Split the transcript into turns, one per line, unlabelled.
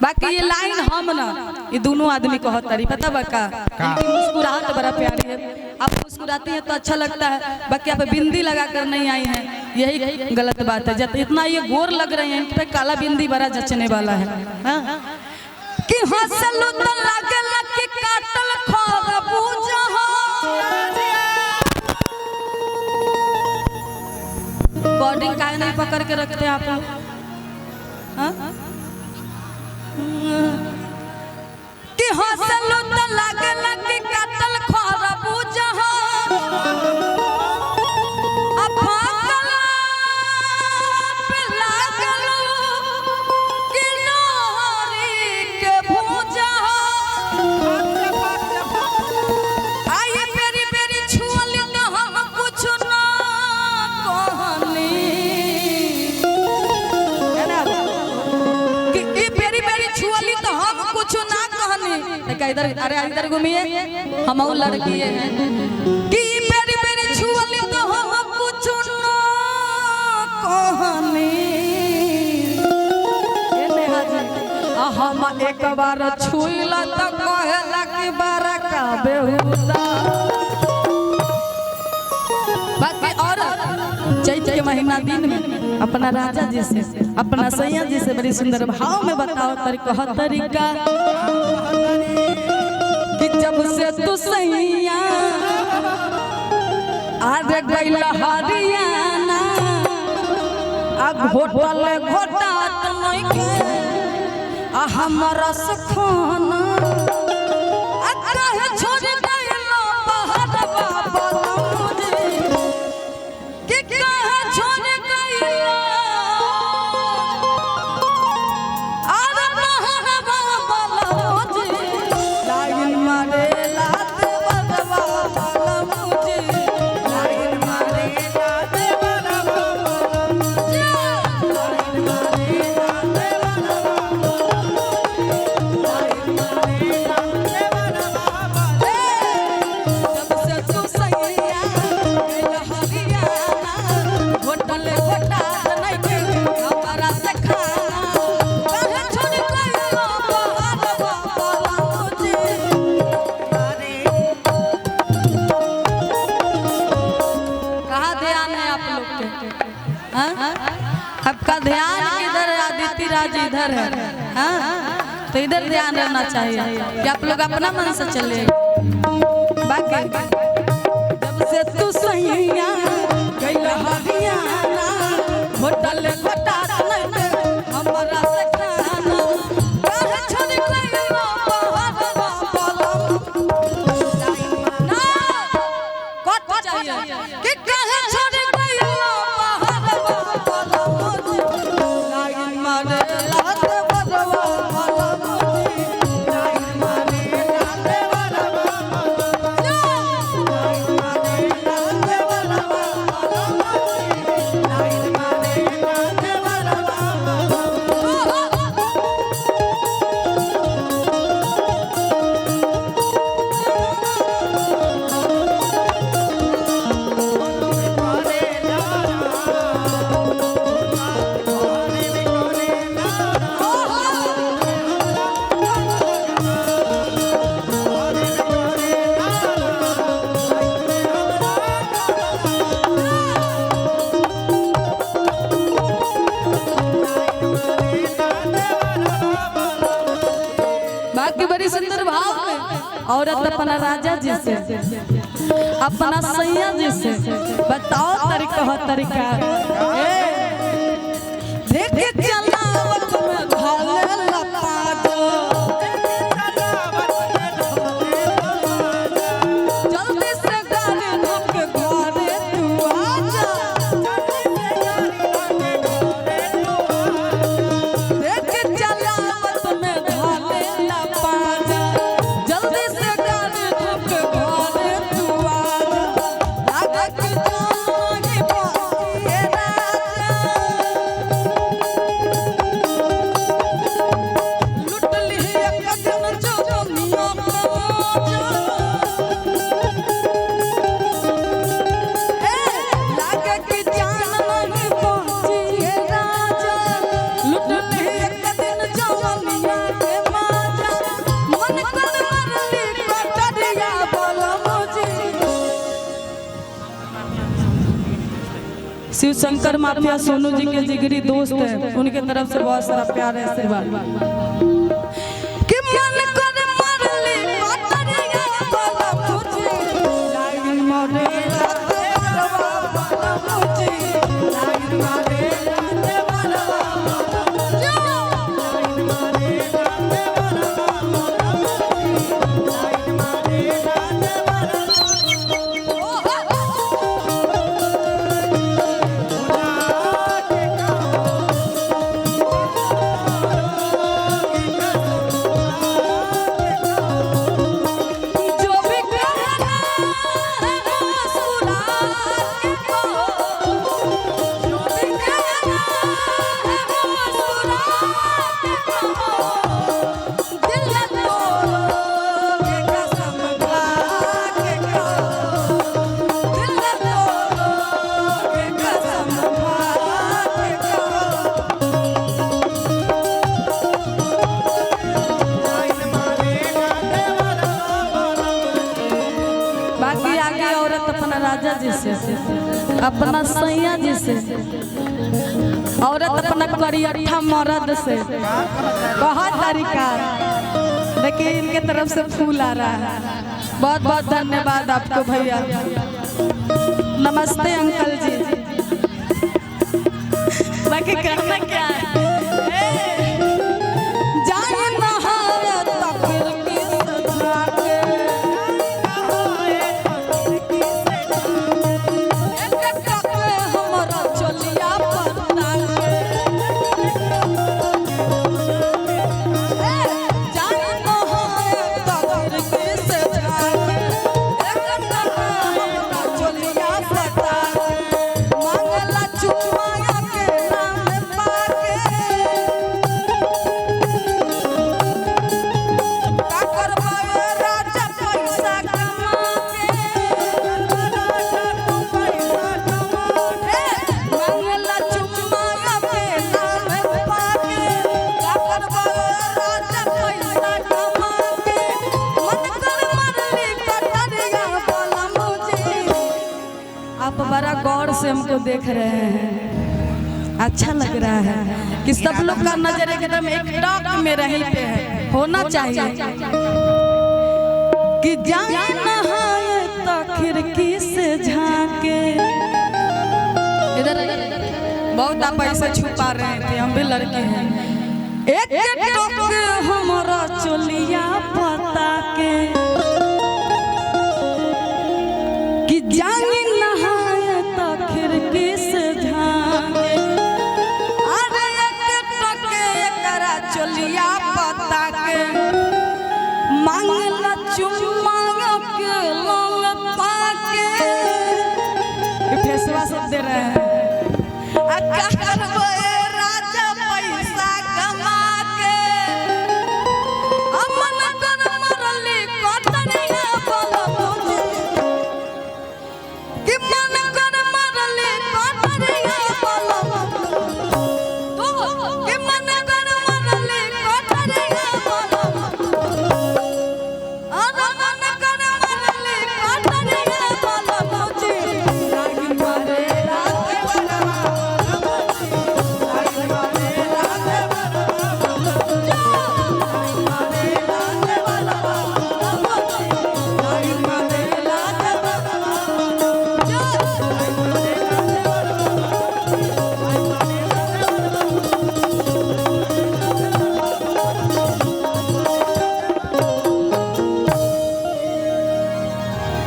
बाकी ये लाइन हम ना ये दोनों आदमी को तरी पता बका इनकी मुस्कुराहट बड़ा प्यारी है। आप मुस्कुराती हैं तो अच्छा लगता है, बाकी आप बिंदी लगा कर नहीं आई हैं यही गलत बात है। जब इतना ये गोर लग रहे हैं इन पे काला बिंदी बड़ा जचने वाला है। हाँ? कि हंसलू तो लागल कि काटल खरबूज बॉडी काहे नहीं पकड़ के रखते आप लोग? हाँ? कि हंसलू तो लागल कि काटल खरबूज इधर, अरे इधर घूमिए, हम लड़की हैं कि मेरी मेरी छुअली तो हम कुछ ना कहनी। हम एक बार छुईला तो कहेला कि बारा का बेहुदा। बाकी और चैत के महीना दिन में अपना राजा जी से अपना सैया जी से बड़ी सुंदर भाव में बताओ तरीका कि जब से तू सैया आज गई हरियाणा घोटल घोटात नहीं के हमारा सखाना कहे छोड़ गइला पहाड़वा बलमुजी कि कहे छोड़ गइला अरे पहाड़वा बलमुजी लाइन मारे लात बलवा बलमुजी लाइन मारे लात बलवा बलमुजी लाइन मारे लात आपका ध्यान इधर आदित्य राज इधर है। हाँ? तो इधर ध्यान रहना चाहिए कि आप लोग अपना मन से चले। बाकी जब से तू सैया गइला हरियाणा होटल घोटात नहीं हमरा से खाना कहे छोड़ गइला पहाड़वा बलम ना कट चाहिए कि कहे छोड़ गइला सुंदर भाव में औरत अपना राजा जी से अपना सैया जी से बताओ तरीका देख चलावत में घाले लपाजो जल्दी से गाड़ी रोक के घरे तू आजा देख चलावत में घाले लपाजो जल्दी से गाड़ी रोक के घरे तू आजा लागे कि जान की बात ये राजा शिव शंकर माफिया सोनू जी के जिगरी दोस्त है, उनके तरफ से बहुत सारा प्यार है, आशीर्वाद। बाकी आगे औरत अपना राजा जी से, अपना सैया जी से, औरत अपना करियठा मर्द से बहुत तरीका, लेकिन इनके तरफ से फूल आ रहा है। बहुत बहुत धन्यवाद आपको भैया। नमस्ते अंकल जी। बाकी कहना क्या है, बड़ा गौर से हमको देख रहे हैं, अच्छा लग रहा है कि सब लोग का नजर एकदम एक टॉक में रही पे है, होना चाहिए कि जाए नहाए तो खिड़की से झांके। इधर बहुत आप ऐसे छुपा रहे थे, हम भी लड़के हैं। एक